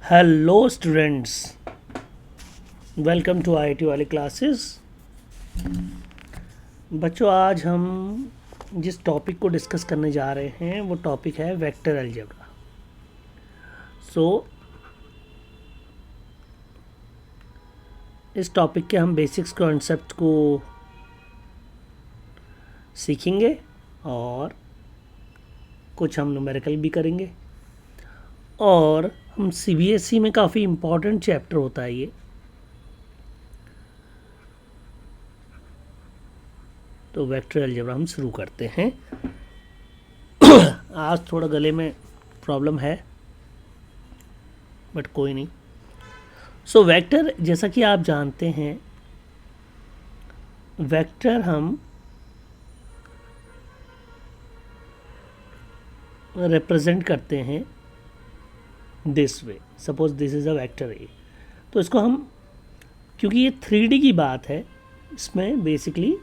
Hello students, welcome to IIT वाली classes. बच्चों, आज हम जिस टॉपिक को डिस्कस करने जा रहे हैं वो टॉपिक है वेक्टर अलजेब्रा। इस टॉपिक के हम बेसिक्स कॉन्सेप्ट को सीखेंगे और कुछ हम न्यूमेरिकल भी करेंगे। और हम सीबीएसई में काफ़ी इम्पॉर्टेंट चैप्टर होता है ये, तो वेक्टर अलजेब्रा हम शुरू करते हैं। आज थोड़ा गले में प्रॉब्लम है बट कोई नहीं। वेक्टर, जैसा कि आप जानते हैं, वेक्टर हम रिप्रेजेंट करते हैं this way. Suppose this is a vector A, तो इसको हम, क्योंकि ये 3D की बात है, इसमें बेसिकली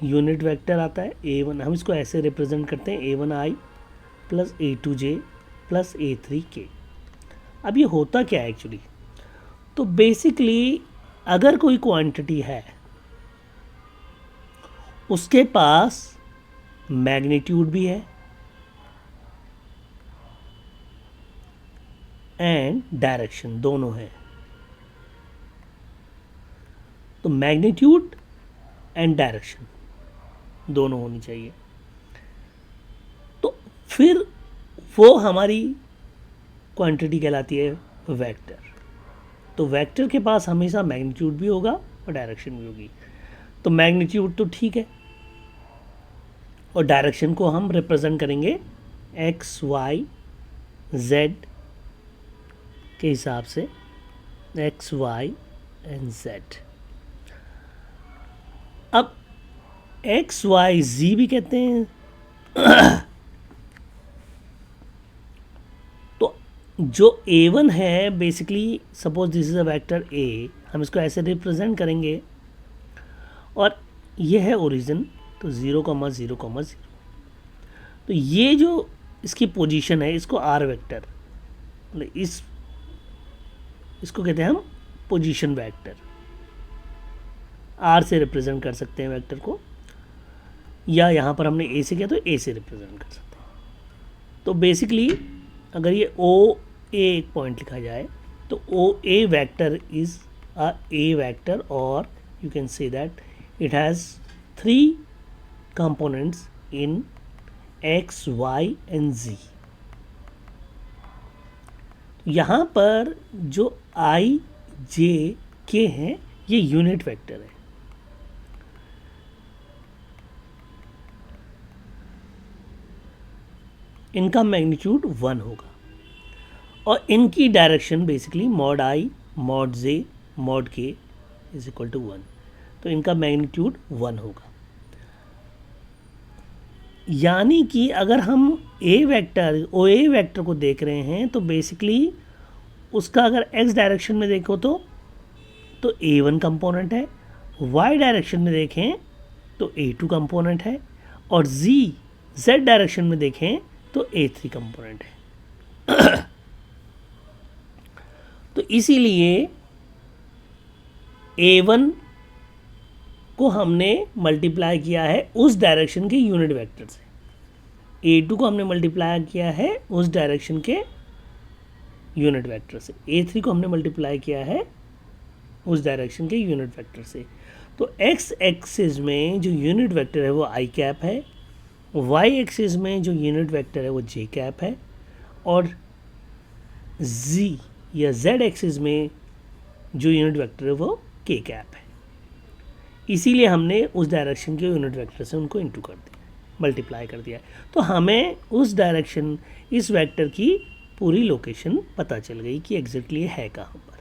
यूनिट वेक्टर आता है A1। हम इसको ऐसे रिप्रेजेंट करते हैं A1i plus A2j plus A3k। अब ये होता क्या है एक्चुअली? तो बेसिकली अगर कोई क्वांटिटी है, उसके पास मैग्नीट्यूड भी है एंड डायरेक्शन दोनों है। तो मैग्नीट्यूड एंड डायरेक्शन दोनों होनी चाहिए, तो फिर वो हमारी क्वांटिटी कहलाती है वेक्टर। तो वेक्टर के पास हमेशा मैग्नीट्यूड भी होगा और डायरेक्शन भी होगी। तो मैग्नीट्यूड तो ठीक है, और डायरेक्शन को हम रिप्रेजेंट करेंगे एक्स वाई जेड के हिसाब से, एक्स वाई एंड जेड। अब एक्स वाई जी भी कहते हैं। तो जो A1 है, basically suppose this is a vector A, हम इसको ऐसे रिप्रेजेंट करेंगे और ये है ओरिजिन, तो 0,0,0। तो ये जो इसकी पोजीशन है, इसको आर वेक्टर, मतलब इसको कहते हैं हम पोजीशन वेक्टर। आर से रिप्रेजेंट कर सकते हैं वेक्टर को, या यहाँ पर हमने ए से किया तो ए से रिप्रेजेंट कर सकते हैं। तो बेसिकली अगर ये ओ ए एक पॉइंट लिखा जाए तो O A vector is a A vector, और you can say that it has 3 components in x y and z. यहाँ पर जो आई जे के हैं, ये यूनिट वेक्टर है। इनका मैग्नीट्यूड 1 होगा और इनकी डायरेक्शन बेसिकली मॉड आई मॉड जे मॉड के इज इक्वल टू 1। तो इनका मैग्नीट्यूड 1 होगा। यानी कि अगर हम A vector O A vector को देख रहे हैं तो बेसिकली उसका अगर एक्स डायरेक्शन में देखो तो A1 कंपोनेंट है, वाई डायरेक्शन में देखें तो A2 कंपोनेंट है, और जेड डायरेक्शन में देखें तो A3 कंपोनेंट है। तो इसीलिए A1 को हमने मल्टीप्लाई किया है उस डायरेक्शन के यूनिट वेक्टर से, A2 को हमने मल्टीप्लाई किया है उस डायरेक्शन के यूनिट वेक्टर से, A3 को हमने मल्टीप्लाई किया है उस डायरेक्शन के यूनिट वेक्टर से। तो एक्स एक्सिस में जो यूनिट वेक्टर है वो आई कैप है, वाई एक्सिस में जो यूनिट वेक्टर है वो जे कैप है, और जी या जेड एक्सिस में जो यूनिट वेक्टर है वो के कैप है। इसीलिए हमने उस डायरेक्शन के यूनिट वेक्टर से उनको इंटू कर दिया, मल्टीप्लाई कर दिया है। तो हमें उस डायरेक्शन, इस वेक्टर की पूरी लोकेशन पता चल गई कि एग्जैक्टली है कहाँ पर।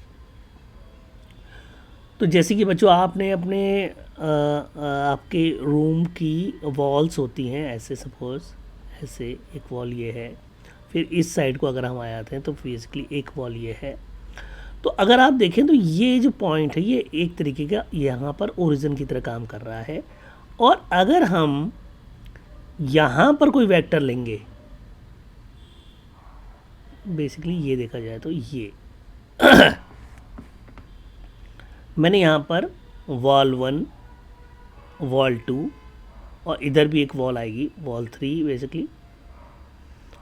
तो जैसे कि बच्चों आपने अपने आपके रूम की वॉल्स होती हैं ऐसे, सपोज ऐसे एक वॉल ये है, फिर इस साइड को अगर हम आ जाते हैं तो बेसिकली एक वॉल ये है। तो अगर आप देखें तो ये जो पॉइंट है ये एक तरीके का यहाँ पर ओरिजिन की तरह काम कर रहा है, और अगर हम यहाँ पर कोई वेक्टर लेंगे, बेसिकली ये देखा जाए तो ये मैंने यहाँ पर वॉल 1, वॉल 2 और इधर भी एक वॉल आएगी, वॉल 3 बेसिकली,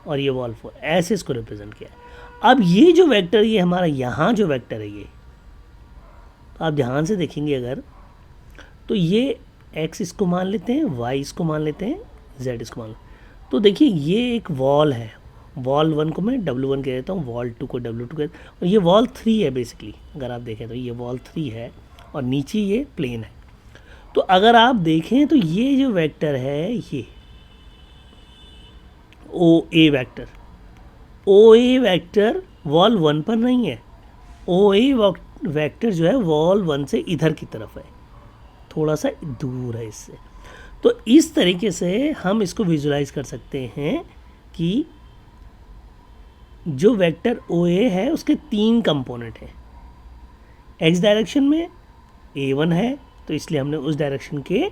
और ये वॉल 4, ऐसे इसको रिप्रेजेंट किया है। अब ये जो वेक्टर, ये हमारा यहाँ जो वेक्टर है, ये तो आप ध्यान से देखेंगे अगर, तो ये x इसको मान लेते हैं, y इसको मान लेते हैं, z इसको मान लेते हैं। तो देखिए ये एक वॉल है, वॉल 1 को मैं W1 कह देता हूँ, वॉल 2 को W2 कह देता हूँ, और ये वॉल 3 है बेसिकली। अगर आप देखें तो ये वॉल 3 है और नीचे ये प्लेन है। तो अगर आप देखें तो ये जो वेक्टर है, ये OA vector, OA vector wall 1 पर नहीं है, OA वेक्टर जो है वॉल 1 से इधर की तरफ है, थोड़ा सा दूर है इससे। तो इस तरीके से हम इसको विजुलाइज कर सकते हैं कि जो वेक्टर OA है उसके 3 कंपोनेंट हैं। x डायरेक्शन में A1 है, तो इसलिए हमने उस डायरेक्शन के,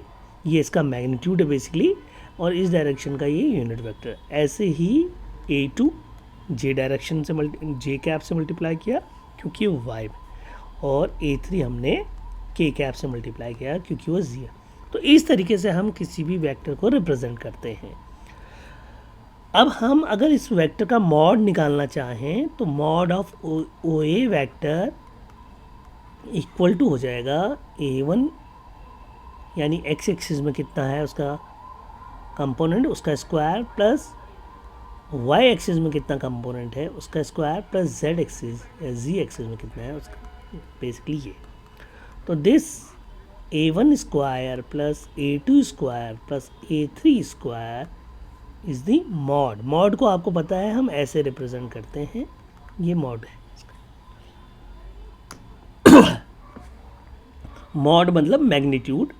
ये इसका मैग्नीट्यूड है बेसिकली, और इस डायरेक्शन का ये यूनिट वेक्टर। ऐसे ही A2 J डायरेक्शन से J कैप से मल्टीप्लाई किया क्योंकि वो y में, और A3 हमने K कैप से मल्टीप्लाई किया क्योंकि वो z है। तो इस तरीके से हम किसी भी वेक्टर को रिप्रेजेंट करते हैं। अब हम अगर इस वेक्टर का मॉड निकालना चाहें तो mod of OA vector equal to हो जाएगा A1, यानी x एक्सिस में कितना है उसका कंपोनेंट, उसका स्क्वायर, प्लस y एक्सिस में कितना कंपोनेंट है उसका स्क्वायर, प्लस z एक्सिस या z एक्सिस में कितना है उसका, बेसिकली ये। तो this A1 square plus A2 square plus A3 square is the mod. Mod को आपको पता है हम ऐसे रिप्रेजेंट करते हैं, ये मॉड है। मॉड मतलब मैग्नीट्यूड,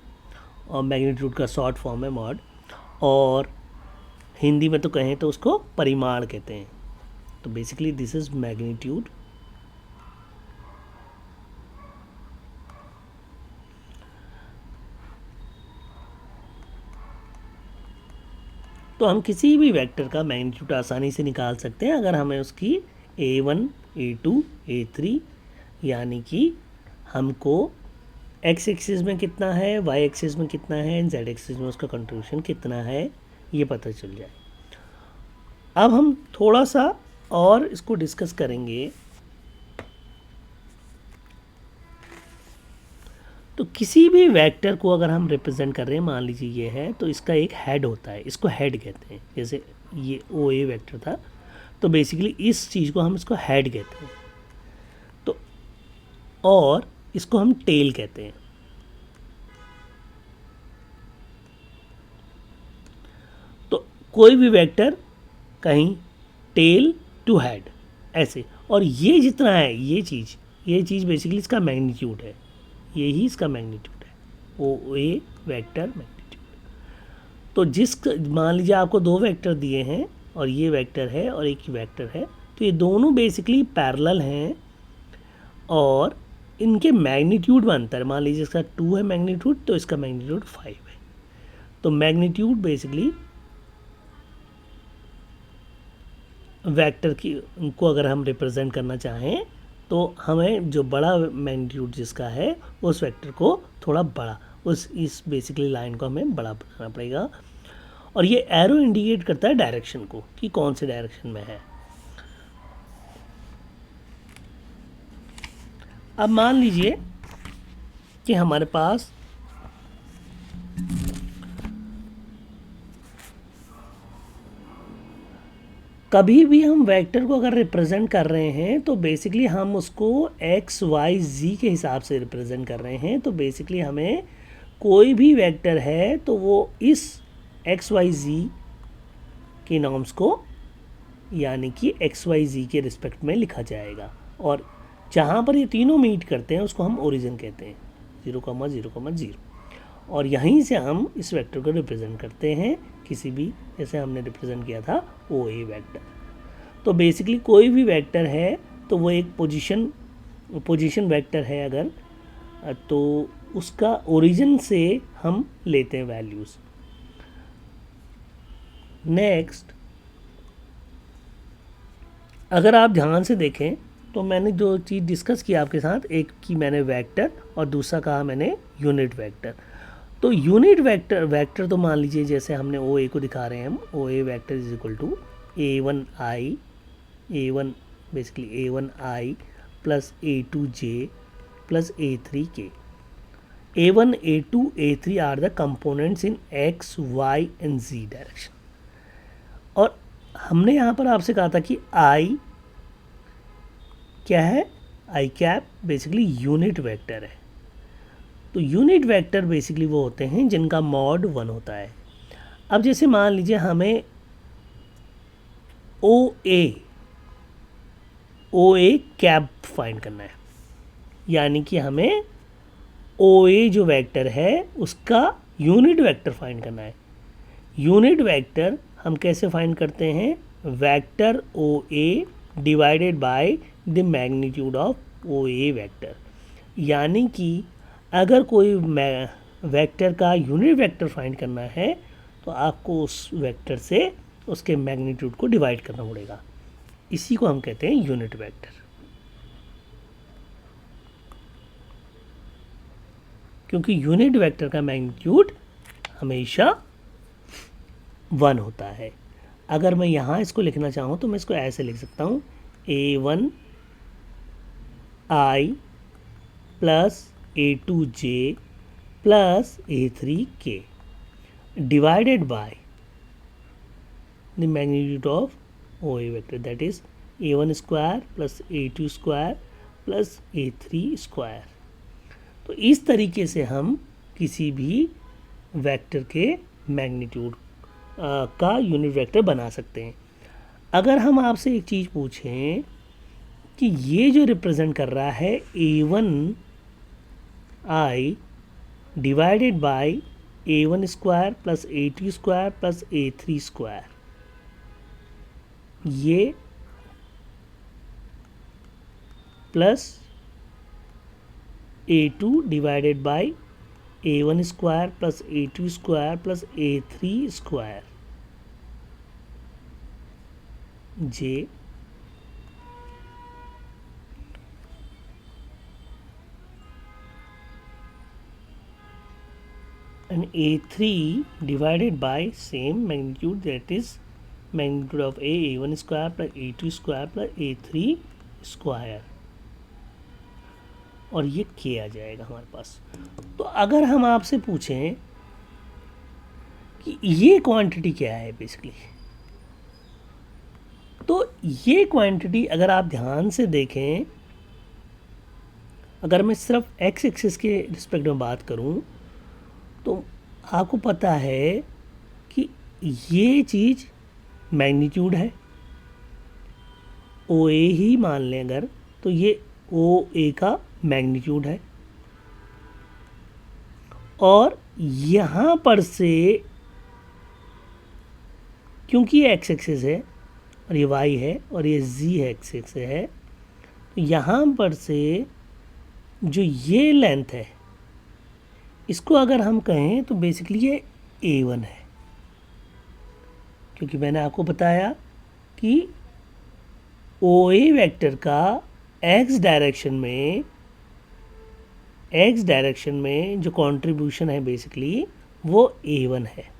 और मैग्नीट्यूड का शॉर्ट फॉर्म है मॉड, और हिंदी में तो कहें तो उसको परिमाण कहते हैं। तो बेसिकली दिस इज मैग्नीट्यूड। तो हम किसी भी वेक्टर का मैग्नीट्यूड आसानी से निकाल सकते हैं अगर हमें उसकी A1, A2, A3, यानी कि हमको x एक्सिस में कितना है, y एक्सिस में कितना है, z एक्सिस में उसका कंट्रीब्यूशन कितना है, ये पता चल जाए। अब हम थोड़ा सा और इसको डिस्कस करेंगे। तो किसी भी वेक्टर को अगर हम रिप्रेजेंट कर रहे हैं, मान लीजिए ये है, तो इसका एक हेड होता है, इसको हेड कहते हैं। जैसे ये OA वेक्टर था, तो बेसिकली इस चीज़ को हम इसको हेड कहते हैं, तो और इसको हम टेल कहते हैं। तो कोई भी वेक्टर कहीं टेल टू हेड ऐसे, और ये जितना है ये चीज़ बेसिकली इसका मैग्नीट्यूड है, यही इसका मैग्नीट्यूड है, OA वेक्टर मैग्नीट्यूड। तो मान लीजिए आपको 2 वेक्टर दिए हैं, और ये वेक्टर है और एक वेक्टर है, तो ये दोनों बेसिकली पैरेलल हैं और इनके मैग्नीट्यूड में अंतर। मान लीजिए इसका 2 है मैग्नीट्यूड, तो इसका मैग्नीट्यूड 5 है। तो मैग्नीट्यूड बेसिकली वेक्टर को अगर हम रिप्रेजेंट करना चाहें तो हमें जो बड़ा मैग्नीट्यूड जिसका है उस वेक्टर को थोड़ा बड़ा, इस बेसिकली लाइन को हमें बड़ा बनाना पड़ेगा। और ये एरो इंडिकेट करता है डायरेक्शन को कि कौन से डायरेक्शन में है। अब मान लीजिए कि हमारे पास कभी भी हम वेक्टर को अगर रिप्रेजेंट कर रहे हैं तो बेसिकली हम उसको x, y, z के हिसाब से रिप्रेजेंट कर रहे हैं। तो बेसिकली हमें कोई भी वेक्टर है तो वो इस x, y, z के नॉर्म्स को, यानी कि x, y, z के रिस्पेक्ट में लिखा जाएगा, और जहाँ पर ये तीनों मीट करते हैं उसको हम ओरिजिन कहते हैं, 0, 0, 0, और यहीं से हम इस वेक्टर को रिप्रेजेंट करते हैं किसी भी, जैसे हमने रिप्रेजेंट किया था OA वेक्टर। तो बेसिकली कोई भी वेक्टर है तो वो एक पोजीशन वेक्टर है अगर, तो उसका ओरिजिन से हम लेते हैं वैल्यूज़। नेक्स्ट, अगर आप ध्यान से देखें तो मैंने जो चीज़ डिस्कस किया आपके साथ, एक की मैंने वेक्टर और दूसरा कहा मैंने यूनिट वेक्टर। तो यूनिट वेक्टर तो मान लीजिए जैसे हमने ओ ए को दिखा रहे हैं हम, O A vector is equal to A1 basically A1I plus A2J plus A3K। A1, A2, A3 are the components in X, Y and Z direction. और हमने यहाँ पर आपसे कहा था कि I क्या है, आई कैप बेसिकली यूनिट वेक्टर है। तो यूनिट वेक्टर बेसिकली वो होते हैं जिनका मॉड 1 होता है। अब जैसे मान लीजिए हमें ओ ए कैप फाइंड करना है, यानी कि हमें ओ ए जो वेक्टर है उसका यूनिट वेक्टर फाइंड करना है। यूनिट वेक्टर हम कैसे फाइंड करते हैं, vector O A divided by the magnitude of O A vector. यानी कि अगर कोई वेक्टर का यूनिट वेक्टर फाइंड करना है तो आपको उस वेक्टर से उसके मैग्नीट्यूड को डिवाइड करना पड़ेगा। इसी को हम कहते हैं यूनिट वेक्टर। क्योंकि यूनिट वेक्टर का मैग्नीट्यूड हमेशा 1 होता है। अगर मैं यहाँ इसको लिखना चाहूँ तो मैं इसको ऐसे लिख सकता हूँ, A1I plus A2J plus A3K divided by the magnitude of O A vector, that is A1 square plus A2 square plus A3 square. तो इस तरीके से हम किसी भी वेक्टर के मैग्नीट्यूड का यूनिट वेक्टर बना सकते हैं। अगर हम आपसे एक चीज़ पूछें कि ये जो रिप्रेजेंट कर रहा है A1I divided by A1 square plus A2 square plus A3 square, ये plus A2 divided by A1 square plus A2 square plus A3 square J and A3 divided by same magnitude, that is magnitude of A1 square plus A2 square plus A3 square, और ये K आ जाएगा हमारे पास। तो अगर हम आपसे पूछें कि ये क्वांटिटी क्या है बेसिकली, तो ये क्वांटिटी अगर आप ध्यान से देखें, अगर मैं सिर्फ एक्स एक्सिस के रिस्पेक्ट में बात करूं तो आपको पता है कि ये चीज़ मैग्नीट्यूड है, ओ ए ही मान लें अगर, तो ये ओ ए का मैग्नीट्यूड है। और यहाँ पर से क्योंकि ये एक्स एक्सिस है और ये वाई है और ये जी एक्सिस है, तो यहाँ पर से जो ये लेंथ है इसको अगर हम कहें तो बेसिकली ये A1 है, क्योंकि मैंने आपको बताया कि ओ ए वेक्टर का एक्स डायरेक्शन में जो कंट्रीब्यूशन है बेसिकली वो A1 है।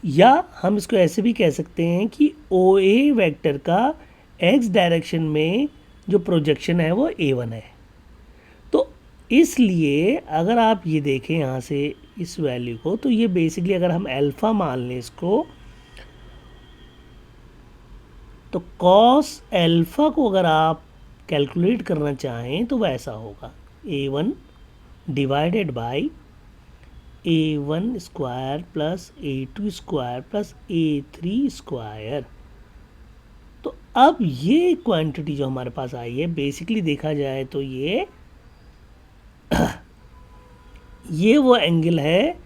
या हम इसको ऐसे भी कह सकते हैं कि ओ ए वेक्टर का एक्स डायरेक्शन में जो प्रोजेक्शन है वो A1 है। तो इसलिए अगर आप ये देखें यहाँ से इस वैल्यू को, तो ये बेसिकली अगर हम अल्फ़ा मान लें इसको, तो कॉस अल्फ़ा को अगर आप कैलकुलेट करना चाहें तो वह ऐसा होगा, A1 divided by A1 square plus A2 square plus A3 square. तो अब ये क्वांटिटी जो हमारे पास आई है बेसिकली देखा जाए तो ये वो एंगल है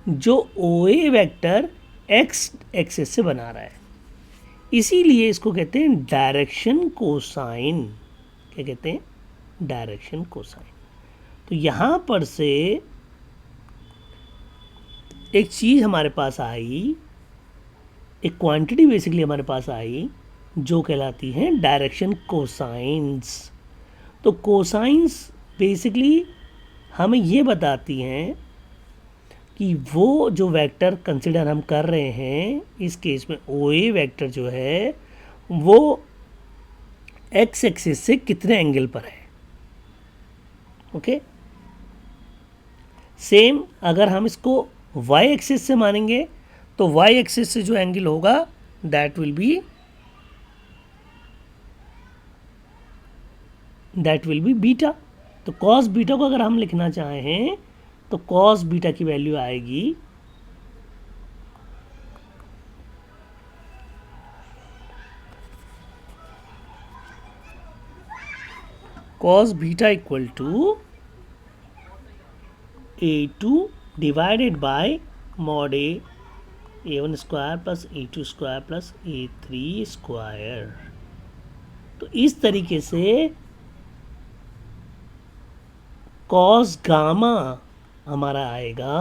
जो ओ ए वेक्टर एक्स एक्सिस से बना रहा है। इसीलिए इसको कहते हैं डायरेक्शन कोसाइन। क्या कहते हैं? Direction cosine. तो यहाँ पर से एक चीज़ हमारे पास आई, एक क्वांटिटी बेसिकली हमारे पास आई जो कहलाती हैं डायरेक्शन कोसाइंस। तो कोसाइंस बेसिकली हमें ये बताती हैं कि वो जो वेक्टर कंसिडर हम कर रहे हैं, इस केस में ओ ए वेक्टर जो है वो एक्स एक्सिस से कितने एंगल पर है। ओके, सेम अगर हम इसको वाई एक्सिस से मानेंगे तो वाई एक्सिस से जो एंगल होगा दैट विल बी बीटा। तो कॉस बीटा को अगर हम लिखना चाहें तो कॉस बीटा की वैल्यू आएगी cos beta equal to A2 divided by mod A1 square plus A2 square plus A3 square. तो इस तरीके से कॉस गामा हमारा आएगा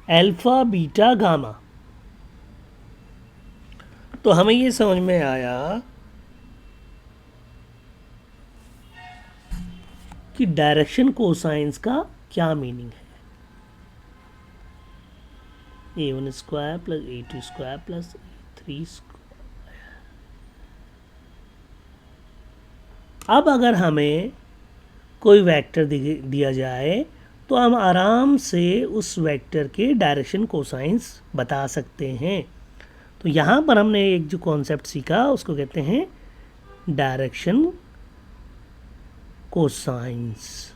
अल्फा बीटा गामा। तो हमें ये समझ में आया कि डायरेक्शन कोसाइंस का क्या मीनिंग है। A1 square plus A2 square plus A3 square. अब अगर हमें कोई वेक्टर दिया जाए तो हम आराम से उस वेक्टर के डायरेक्शन कोसाइंस बता सकते हैं। तो यहाँ पर हमने एक जो कॉन्सेप्ट सीखा उसको कहते हैं डायरेक्शन कोसाइंस।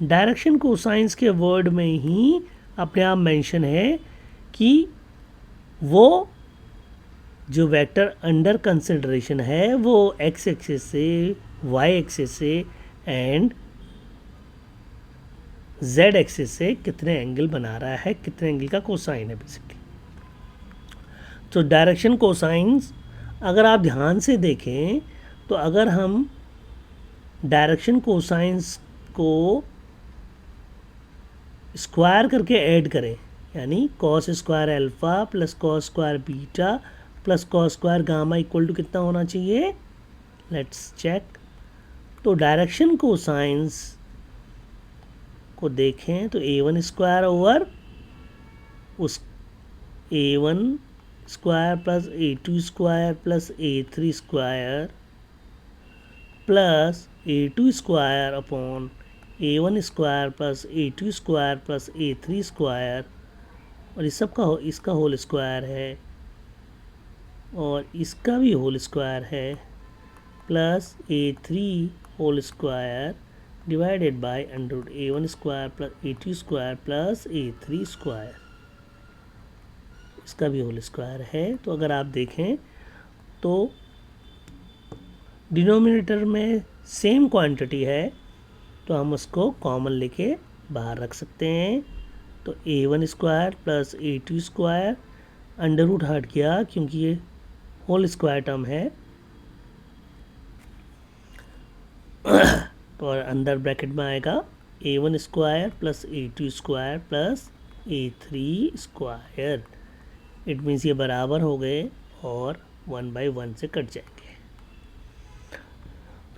डायरेक्शन कोसाइंस के वर्ड में ही अपने आप मेंशन है कि वो जो वेक्टर अंडर कंसिडरेशन है वो एक्स एक्सिस से, वाई एक्सिस से एंड जेड एक्सिस से कितने एंगल बना रहा है, कितने एंगल का कोसाइन है बेसिकली। तो डायरेक्शन कोसाइंस अगर आप ध्यान से देखें तो अगर हम डायरेक्शन कोसाइंस को स्क्वायर करके ऐड करें, यानी cos square alpha plus cos square beta plus cos square gamma equal to कितना होना चाहिए, लेट्स चेक। तो डायरेक्शन कोसाइंस को देखें तो A1 स्क्वायर ओवर उस A1 square plus A2 square plus A3 square plus A2 square upon A1 square plus A2 square plus A3 square, और इस सब का इसका होल स्क्वायर है और इसका भी होल स्क्वायर है, plus A3 whole square divided by under A1 square plus A2 square plus A3 square, इसका भी होल स्क्वायर है। तो अगर आप देखें तो डिनोमिनेटर में सेम क्वांटिटी है तो हम उसको कॉमन लेके बाहर रख सकते हैं। तो A1 square plus A2 square under root हट गया क्योंकि ये होल स्क्वायर टर्म है, और अंदर ब्रैकेट में आएगा A1 square plus A2 square plus A3 square. It means ये बराबर हो गए और 1/1 से कट जाएंगे।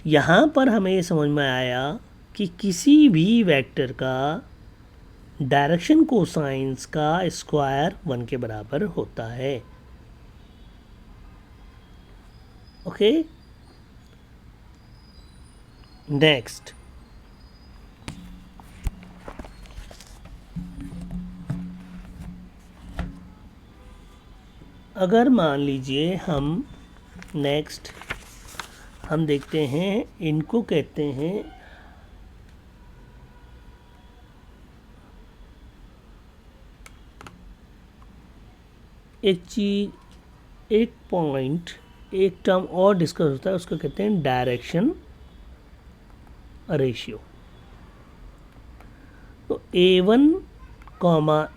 यहाँ पर हमें ये समझ में आया कि किसी भी वेक्टर का डायरेक्शन कोसाइंस का स्क्वायर 1 के बराबर होता है। ओके, नेक्स्ट अगर मान लीजिए हम देखते हैं, इनको कहते हैं एक चीज, एक पॉइंट, एक टर्म और डिस्कस होता है, उसको कहते हैं डायरेक्शन रेशियो। तो A1,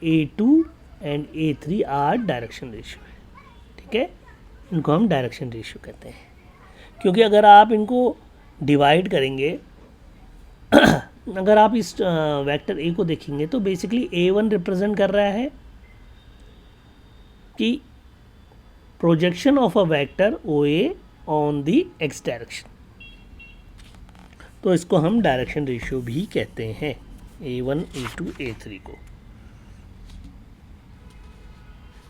A2 and A3 are direction ratio है, ठीक है। इनको हम डायरेक्शन रेशियो कहते हैं क्योंकि अगर आप इनको डिवाइड करेंगे अगर आप इस वेक्टर ए को देखेंगे तो बेसिकली A1 रिप्रेजेंट कर रहा है कि projection of a vector O A on the x direction. तो इसको हम डायरेक्शन रेशियो भी कहते हैं, A1 A2 A3 को।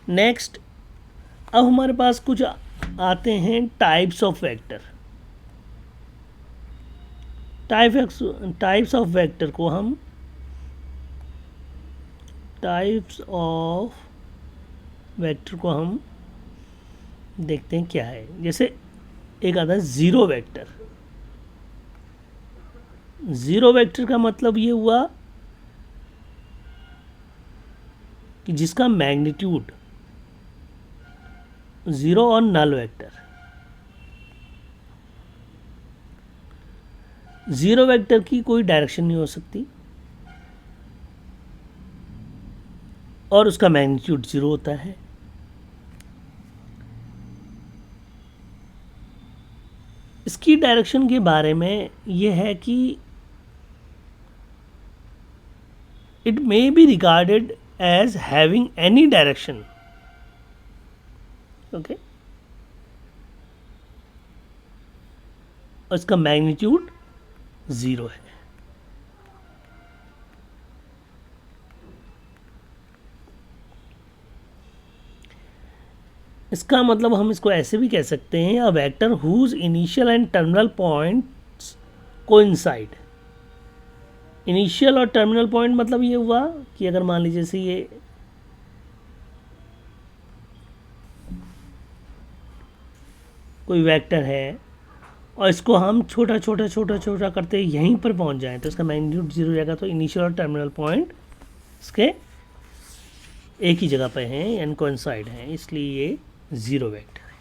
नेक्स्ट, अब हमारे पास कुछ आते हैं types of vector. Types of vector को हम देखते हैं क्या है। जैसे एक आता है ज़ीरो वेक्टर। ज़ीरो वेक्टर का मतलब ये हुआ कि जिसका मैग्नीट्यूड ज़ीरो और नल वेक्टर। ज़ीरो वेक्टर की कोई डायरेक्शन नहीं हो सकती और उसका मैग्नीट्यूड ज़ीरो होता है। इसकी डायरेक्शन के बारे में यह है कि it may be regarded as having any direction. Okay, और इसका मैग्नीट्यूड ज़ीरो है। इसका मतलब हम इसको ऐसे भी कह सकते हैं, a vector whose initial and terminal points coincide. Initial और टर्मिनल पॉइंट मतलब ये हुआ कि अगर मान लीजिए जैसे ये कोई वेक्टर है और इसको हम छोटा छोटा करते यहीं पर पहुंच जाएं तो इसका मैग्नीट्यूड ज़ीरो हो जाएगा। तो इनिशियल और टर्मिनल पॉइंट इसके एक ही जगह पे हैं, यानी कोइंसाइड हैं, इसलिए ये ज़ीरो वेक्टर है।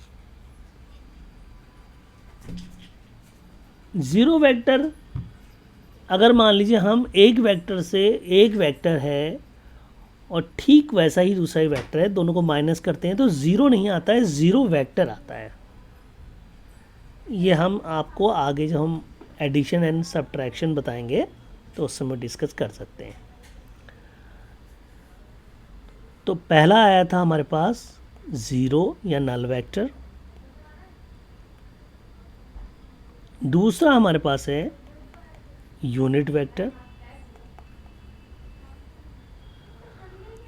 ज़ीरो वेक्टर अगर मान लीजिए हम एक वेक्टर है और ठीक वैसा ही दूसरा ही वेक्टर है, दोनों को माइनस करते हैं तो ज़ीरो नहीं आता है, ज़ीरो वेक्टर आता है। ये हम आपको आगे जब हम एडिशन एंड सब्ट्रैक्शन बताएंगे तो उस समय डिस्कस कर सकते हैं। तो पहला आया था हमारे पास ज़ीरो या नल वेक्टर। दूसरा हमारे पास है यूनिट वेक्टर।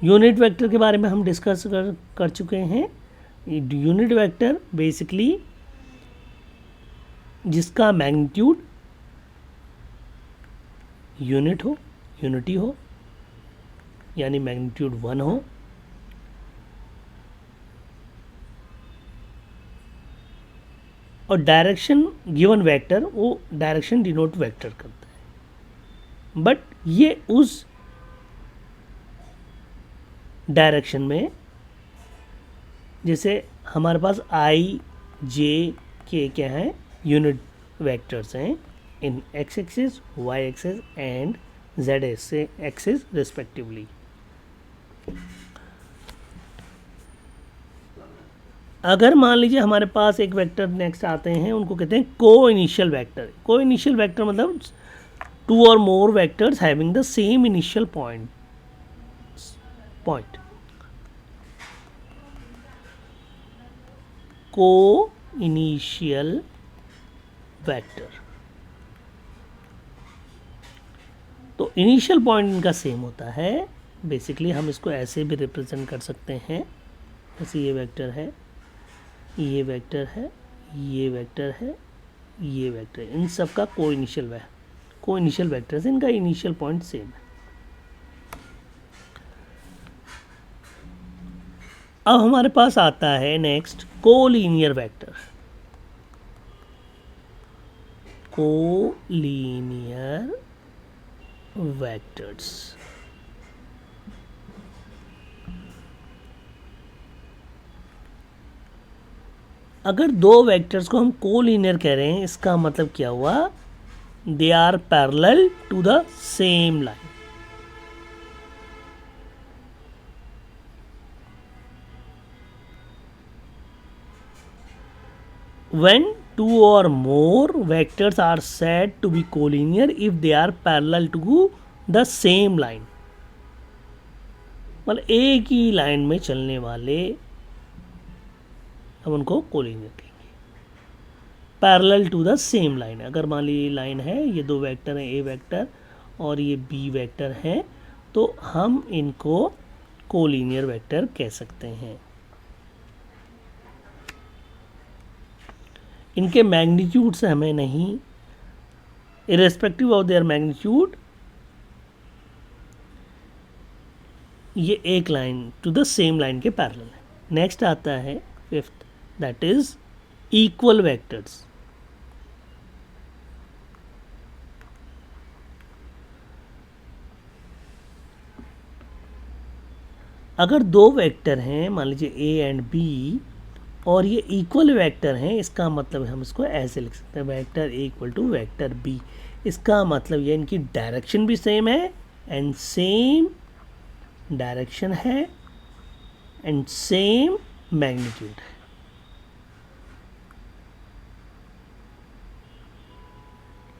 यूनिट वेक्टर के बारे में हम डिस्कस कर चुके हैं। यूनिट वेक्टर बेसिकली जिसका मैग्नीट्यूड यूनिटी हो यानी मैग्नीट्यूड 1 हो, और डायरेक्शन गिवन वेक्टर वो डायरेक्शन डिनोट वेक्टर करता है। बट ये उस डायरेक्शन में, जैसे हमारे पास आई जे के क्या है, यूनिट वेक्टर्स हैं in x axis, Y axis and z axis respectively. अगर मान लीजिए हमारे पास एक वेक्टर नेक्स्ट आते हैं, उनको कहते हैं coinitial vector. Coinitial vector मतलब two or more vectors having the same initial point. Coinitial vector, तो इनिशियल पॉइंट इनका सेम होता है। बेसिकली हम इसको ऐसे भी रिप्रेजेंट कर सकते हैं, जैसे ये वेक्टर है, ये वेक्टर है, ये वेक्टर है, ये वेक्टर है, इन सब का को इनिशियल वेक्टर से इनका इनिशियल पॉइंट सेम है। अब हमारे पास आता है next collinear vector. Collinear vectors, अगर दो वेक्टर्स को हम कोलिनियर कह रहे हैं, इसका मतलब क्या हुआ, they are parallel to the same line. When two or more vectors are said to be collinear if they are parallel to the same line। मतलब एक ही लाइन में चलने वाले हम उनको कोलिनियर कहेंगे। Parallel to the same line, अगर मान लीजिए लाइन है, ये दो वेक्टर हैं, ए वेक्टर और ये बी वेक्टर है, तो हम इनको कोलिनियर वेक्टर कह सकते हैं। इनके मैग्नीट्यूड से हमें नहीं, इरेस्पेक्टिव ऑफ देयर मैग्नीट्यूड, ये एक line to the same line के पैरेलल है। नेक्स्ट आता है fifth, that is equal vectors. अगर दो वेक्टर हैं, मान लीजिए ए एंड बी, और ये इक्वल वेक्टर हैं, इसका मतलब हम इसको ऐसे लिख सकते हैं, vector A equal to vector B. इसका मतलब ये इनकी डायरेक्शन भी सेम है एंड सेम डायरेक्शन है एंड सेम मैग्नीट्यूड है।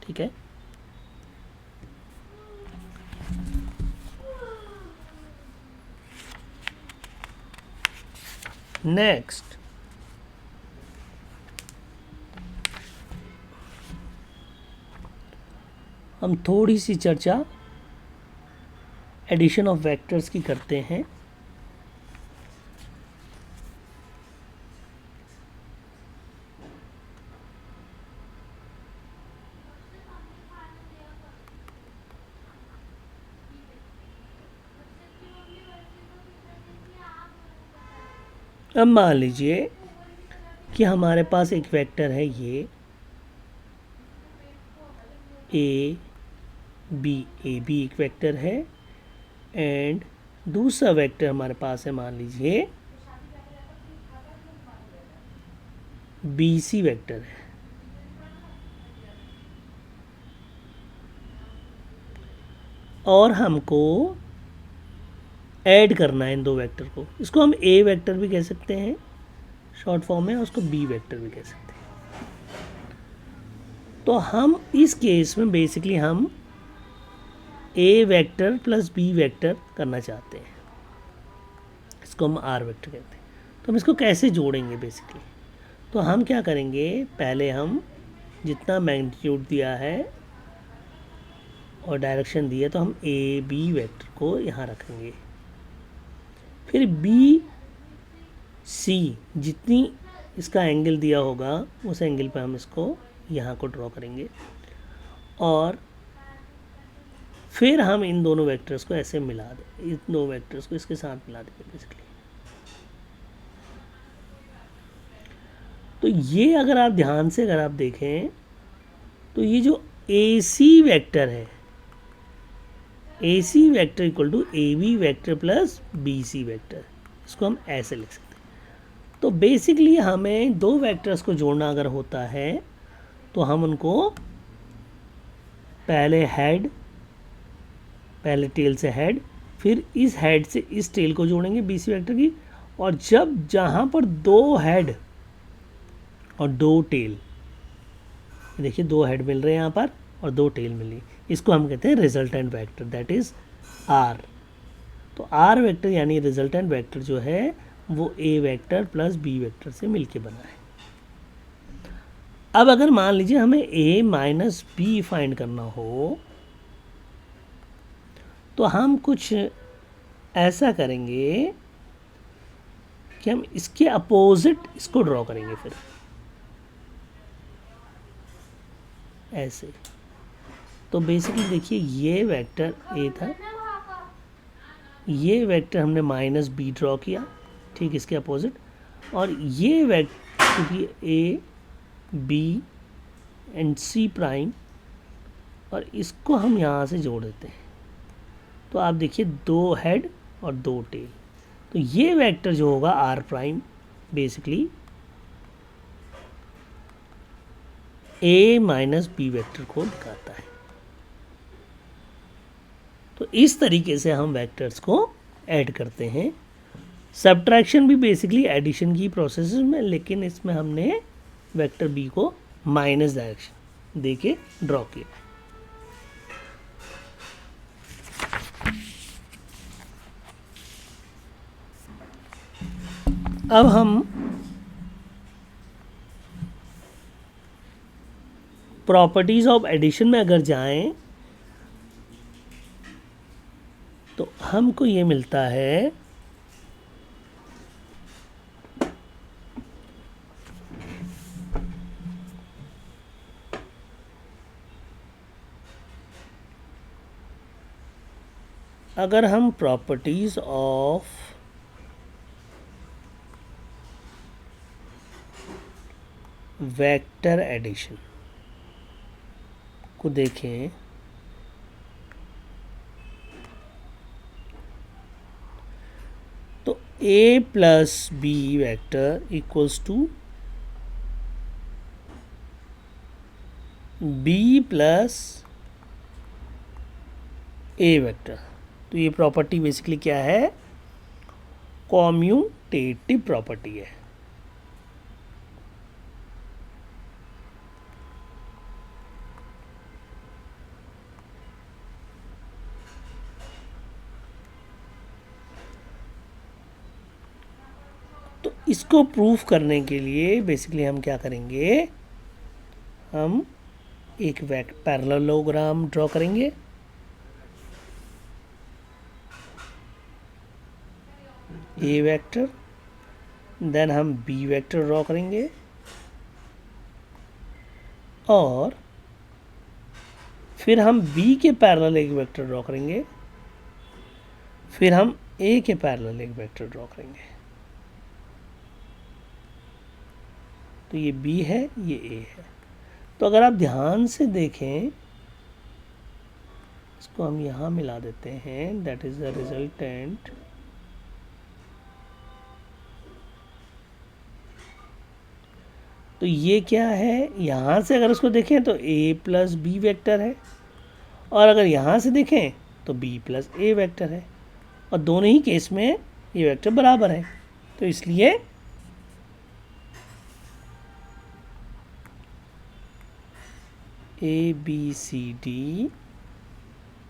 ठीक है, नेक्स्ट हम थोड़ी सी चर्चा एडिशन ऑफ वेक्टर्स की करते हैं। अब मान लीजिए कि हमारे पास एक वेक्टर है, ये ए बी एक वेक्टर है एंड दूसरा वेक्टर हमारे पास है, मान लीजिए बी सी वेक्टर है। और हमको ऐड करना है इन दो वेक्टर को, इसको हम ए वेक्टर भी कह सकते हैं शॉर्ट फॉर्म में, और उसको बी वेक्टर भी कह सकते हैं। तो हम इस केस में बेसिकली हम A vector plus B vector करना चाहते हैं, इसको हम आर वेक्टर कहते हैं। तो हम इसको कैसे जोड़ेंगे बेसिकली, तो हम क्या करेंगे, पहले हम जितना मैग्नीट्यूड दिया है और डायरेक्शन दी है, तो हम ए बी वेक्टर को यहाँ रखेंगे। फिर बी सी जितनी इसका एंगल दिया होगा उस एंगल पे हम इसको यहाँ को ड्रॉ करेंगे, और फिर हम इन दोनों वेक्टर्स को ऐसे मिला दें, इन दो वेक्टर्स को इसके साथ मिला देंगे बेसिकली। तो ये अगर आप ध्यान से अगर आप देखें तो ये जो ए सी वेक्टर है, A C vector equal to A B vector plus B C vector, इसको हम ऐसे लिख सकते हैं। तो बेसिकली हमें दो वेक्टर्स को जोड़ना अगर होता है तो हम उनको पहले टेल से हेड, फिर इस हेड से इस टेल को जोड़ेंगे बी सी वेक्टर की, और जब जहाँ पर दो हेड और दो टेल, देखिए दो हेड मिल रहे हैं यहाँ पर और दो टेल मिल रही, इसको हम कहते हैं resultant vector, that is R. तो आर वेक्टर यानी रिजल्टेंट वेक्टर जो है वो A vector plus B vector से मिलके बना है। अब अगर मान लीजिए हमें ए माइनस बी फाइंड करना हो तो हम कुछ ऐसा करेंगे कि हम इसके अपोजिट इसको ड्रॉ करेंगे, फिर ऐसे। तो बेसिकली देखिए ये वेक्टर ए था, ये वेक्टर हमने माइनस बी ड्रॉ किया, ठीक इसके अपोजिट, और ये वेक्टर क्योंकि A B and C prime, और इसको हम यहाँ से जोड़ देते हैं। तो आप देखिए दो हेड और दो टेल, तो ये वेक्टर जो होगा R prime basically A minus B vector को दिखाता है। तो इस तरीके से हम वेक्टर्स को ऐड करते हैं। सब्ट्रैक्शन भी बेसिकली एडिशन की प्रोसेस में, लेकिन इसमें हमने वेक्टर बी को माइनस डायरेक्शन दे के ड्रॉ किया। अब हम प्रॉपर्टीज़ ऑफ एडिशन में अगर जाएं तो हमको ये मिलता है अगर हम प्रॉपर्टीज़ ऑफ वेक्टर एडिशन को देखें तो a plus B vector equals to b plus a vector. तो ये प्रॉपर्टी बेसिकली क्या है? कॉम्यूटेटिव प्रॉपर्टी है। तो इसको प्रूफ करने के लिए बेसिकली हम क्या करेंगे, हम एक पैरेललोग्राम ड्रॉ करेंगे। ए वेक्टर, देन हम बी वेक्टर ड्रॉ करेंगे और फिर हम बी के पैरेलल एक वेक्टर ड्रॉ करेंगे, फिर हम ए के पैरेलल एक वेक्टर ड्रॉ करेंगे। तो ये बी है, ये ए है। तो अगर आप ध्यान से देखें, इसको हम यहाँ मिला देते हैं, दैट इज द रिजल्टेंट। तो ये क्या है, यहाँ से अगर उसको देखें तो a प्लस बी वेक्टर है, और अगर यहाँ से देखें तो b प्लस ए वेक्टर है, और दोनों ही केस में ये वेक्टर बराबर है। तो इसलिए A B C D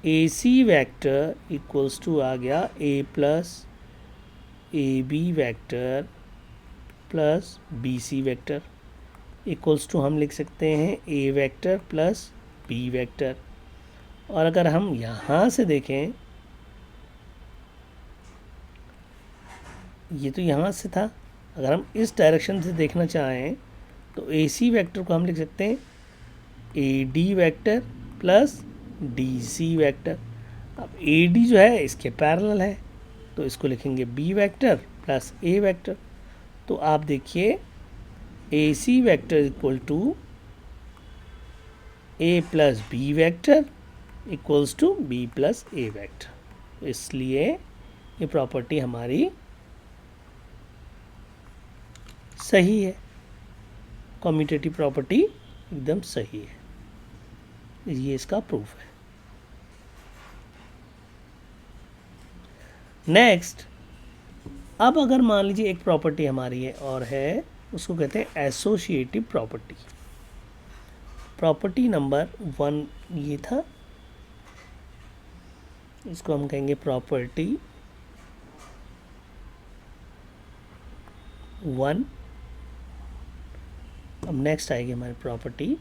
A C vector equals to आ गया a plus A B vector plus B C vector equals to हम लिख सकते हैं a vector plus b vector. और अगर हम यहाँ से देखें, ये तो यहाँ से था, अगर हम इस डायरेक्शन से देखना चाहें तो ए सी वेक्टर को हम लिख सकते हैं A D vector plus D C vector. अब ए डी जो है इसके पैरेलल है, तो इसको लिखेंगे B vector plus A vector. तो आप देखिए A C vector equal to A plus B vector equals to B plus A vector. इसलिए ये प्रॉपर्टी हमारी सही है, कम्यूटेटिव प्रॉपर्टी एकदम सही है। ये इसका प्रूफ है। नेक्स्ट, अब अगर मान लीजिए एक प्रॉपर्टी हमारी है और है, उसको कहते हैं एसोसिएटिव प्रॉपर्टी। प्रॉपर्टी नंबर 1 ये था, इसको हम कहेंगे प्रॉपर्टी 1। अब नेक्स्ट आएगी हमारी प्रॉपर्टी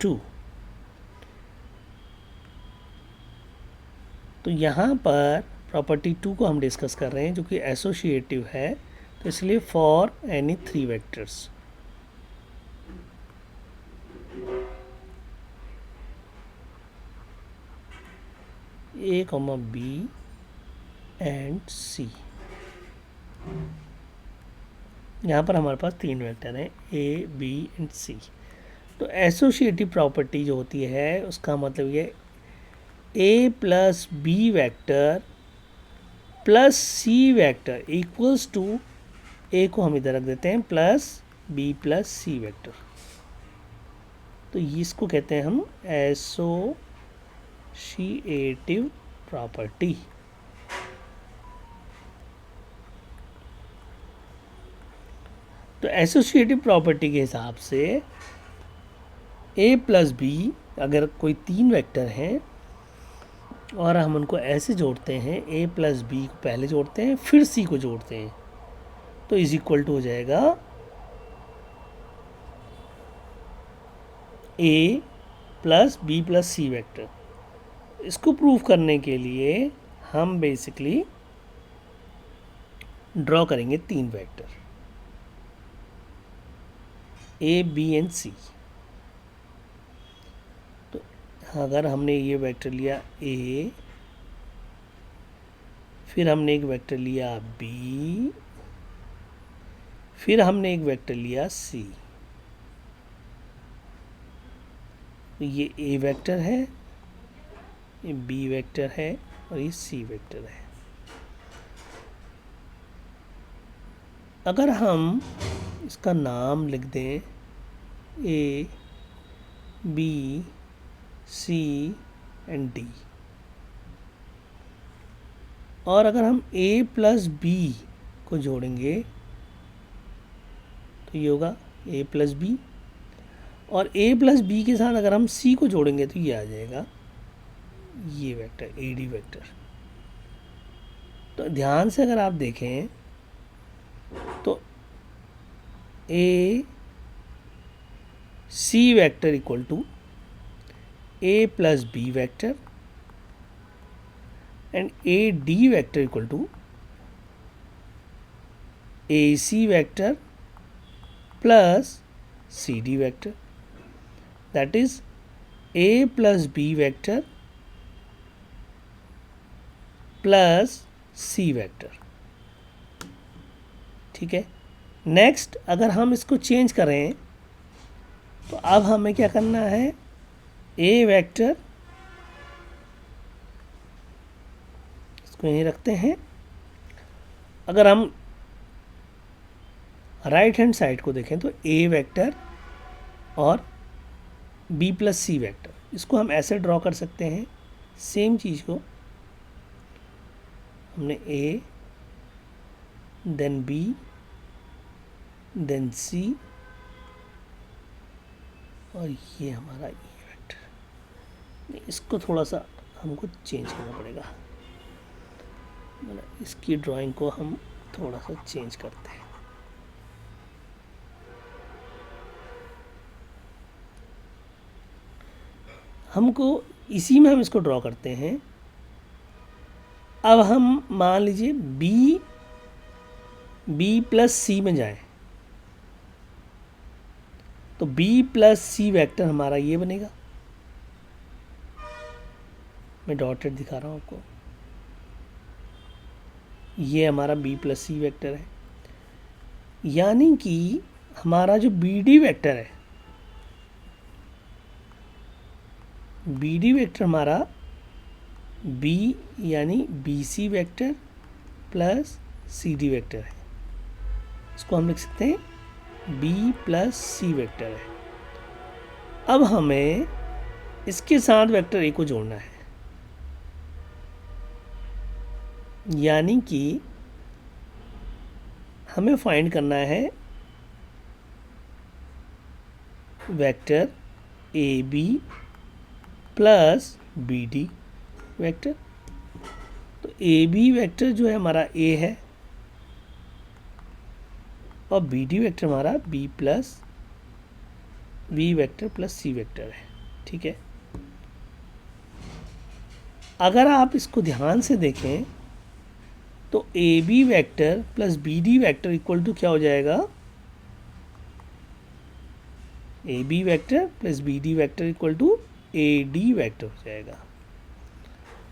2। तो यहाँ पर प्रॉपर्टी 2 को हम डिस्कस कर रहे हैं जो कि एसोसिएटिव है, तो इसलिए for any 3 vectors A, B and C, यहाँ पर हमारे पास 3 वेक्टर हैं A, B एंड C। तो एसोसिएटिव प्रॉपर्टी जो होती है उसका मतलब ये A plus B vector plus C vector equals to A को हम इधर रख देते हैं plus B plus C vector. तो इसको कहते हैं हम एसोसिएटिव प्रॉपर्टी। तो एसोसिएटिव प्रॉपर्टी के हिसाब से A प्लस बी, अगर कोई 3 वेक्टर हैं और हम उनको ऐसे जोड़ते हैं, ए प्लस बी को पहले जोड़ते हैं फिर सी को जोड़ते हैं, तो इज इक्वल टू हो जाएगा ए plus B plus C vector. इसको प्रूव करने के लिए हम बेसिकली ड्रॉ करेंगे 3 वेक्टर, ए बी एंड सी। तो अगर हमने ये वेक्टर लिया ए, फिर हमने एक वेक्टर लिया बी, फिर हमने एक वेक्टर लिया सी, तो ये ए वेक्टर है, ये बी वेक्टर है और ये सी वेक्टर है। अगर हम इसका नाम लिख दें A B C and D, और अगर हम ए प्लस बी को जोड़ेंगे तो ये होगा ए प्लस बी, और ए प्लस बी के साथ अगर हम सी को जोड़ेंगे तो ये आ जाएगा ये वेक्टर ए डी वेक्टर। तो ध्यान से अगर आप देखें तो A C vector equal to A plus B vector and A D vector equal to A C vector plus C D vector, that is a plus b vector plus c vector. ठीक है, next अगर हम इसको change करें तो अब हमें क्या करना है, a वेक्टर इसको यहीं रखते हैं, अगर हम राइट हैंड साइड को देखें तो a वेक्टर और b प्लस सी वेक्टर, इसको हम ऐसे ड्रॉ कर सकते हैं। सेम चीज़ को हमने a then b then c और ये हमारा e वेक्टर। इसको थोड़ा सा हमको चेंज करना पड़ेगा, मतलब इसकी ड्राइंग को हम थोड़ा सा चेंज करते हैं। हमको इसी में हम इसको ड्रॉ करते हैं। अब हम मान लीजिए बी प्लस सी में जाएं तो बी प्लस सी वेक्टर हमारा ये बनेगा, मैं डॉटेड दिखा रहा हूँ आपको, ये हमारा बी प्लस सी वेक्टर है। यानी कि हमारा जो बी डी वेक्टर है, बी डी वेक्टर हमारा बी यानी B C vector plus C D vector है। इसको हम लिख सकते हैं बी प्लस सी वेक्टर है। अब हमें इसके साथ वेक्टर ए को जोड़ना है, यानी कि हमें फाइंड करना है vector A B plus B D vector. तो ए बी वेक्टर जो है हमारा ए है और बी डी वेक्टर हमारा B plus B vector plus C vector है। ठीक है, अगर आप इसको ध्यान से देखें तो A B vector plus B D vector equal to क्या हो जाएगा, A B vector plus B D vector equal to A D vector हो जाएगा।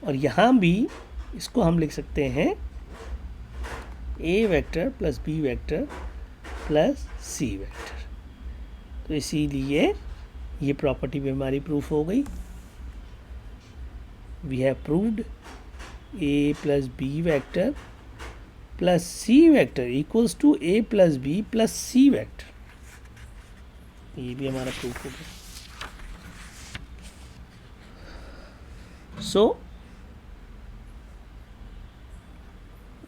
और यहाँ भी इसको हम लिख सकते हैं A vector plus B vector plus C vector. तो इसीलिए ये प्रॉपर्टी भी हमारी प्रूफ हो गई। We have proved A plus B vector plus C vector equals to A plus B plus C vector. ये भी हमारा प्रूफ हो गया। सो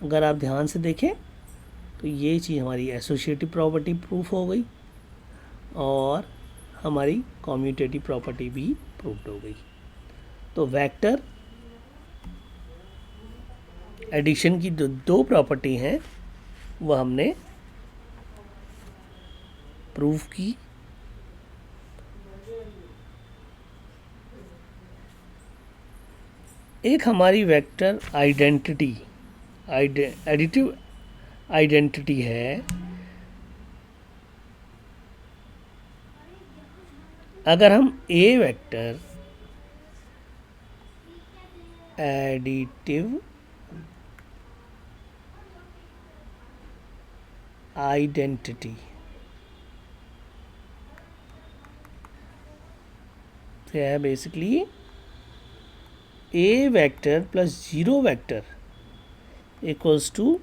अगर आप ध्यान से देखें तो ये चीज़ हमारी एसोसिएटिव प्रॉपर्टी प्रूफ हो गई और हमारी कम्यूटेटिव प्रॉपर्टी भी प्रूफ हो गई। तो वेक्टर एडिशन की जो दो प्रॉपर्टी हैं वो हमने प्रूफ की। एक हमारी वेक्टर आइडेंटिटी एडिटिव आइडेंटिटी है। अगर हम ए वेक्टर एडिटिव आइडेंटिटी है basically A vector plus zero vector equals to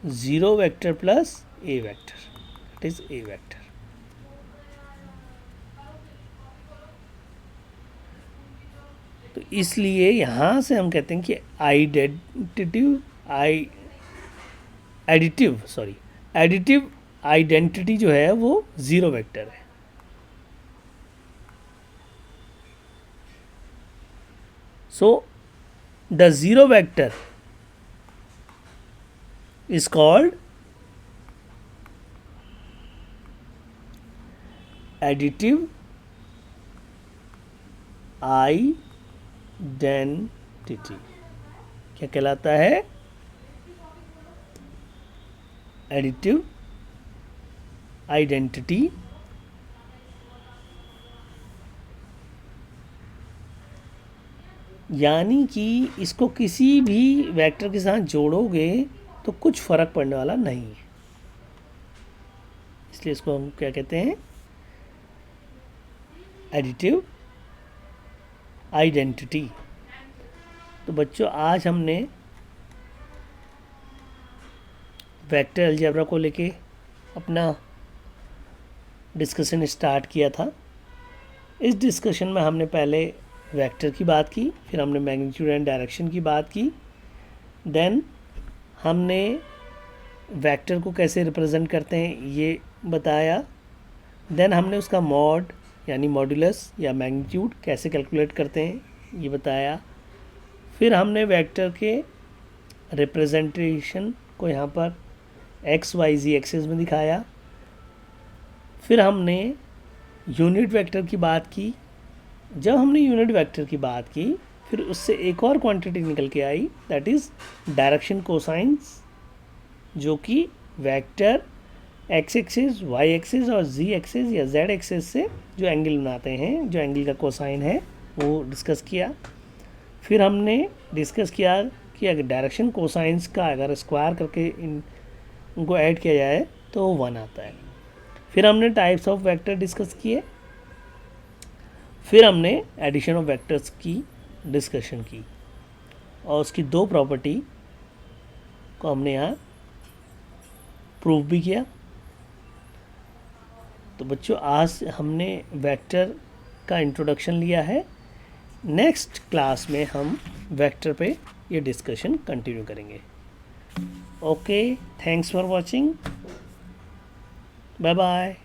zero vector plus A vector, that is A vector. तो इसलिए यहाँ से हम कहते हैं कि एडिटिव आइडेंटिटी जो है वो ज़ीरो वेक्टर है। So the zero vector is called additive identity। क्या कहलाता है? एडिटिव आइडेंटिटी यानी कि इसको किसी भी वेक्टर के साथ जोड़ोगे तो कुछ फ़र्क पड़ने वाला नहीं है, इसलिए इसको हम क्या कहते हैं? Additive identity. तो बच्चों आज हमने वेक्टर अलजेब्रा को लेके अपना डिस्कशन स्टार्ट किया था। इस डिस्कशन में हमने पहले वेक्टर की बात की, फिर हमने मैग्नीट्यूड एंड डायरेक्शन की बात की, देन हमने वेक्टर को कैसे रिप्रेजेंट करते हैं ये बताया, देन हमने उसका मॉड यानी मॉड्यूलस या मैग्नीट्यूड कैसे कैलकुलेट करते हैं ये बताया, फिर हमने वेक्टर के रिप्रेजेंटेशन को यहाँ पर एक्स वाई जी एक्सिस में दिखाया, फिर हमने यूनिट वेक्टर की बात की। जब हमने यूनिट वेक्टर की बात की फिर उससे एक और क्वांटिटी निकल के आई, दैट इज़ डायरेक्शन कोसाइंस, जो कि vector X axis, Y axis और जी एक्सिस या जेड एक्सिस से जो एंगल बनाते हैं, जो एंगल का कोसाइन है वो डिस्कस किया। फिर हमने डिस्कस किया कि अगर डायरेक्शन कोसाइंस का अगर स्क्वायर करके उनको ऐड किया जाए तो 1 आता है। फिर हमने टाइप्स ऑफ वेक्टर डिस्कस किए, फिर हमने एडिशन ऑफ वेक्टर्स की डिस्कशन की और उसकी दो प्रॉपर्टी को हमने यहाँ प्रूव भी किया। तो बच्चों आज हमने वेक्टर का इंट्रोडक्शन लिया है। नेक्स्ट क्लास में हम वेक्टर पे ये डिस्कशन कंटिन्यू करेंगे। Okay, thanks for watching, bye bye.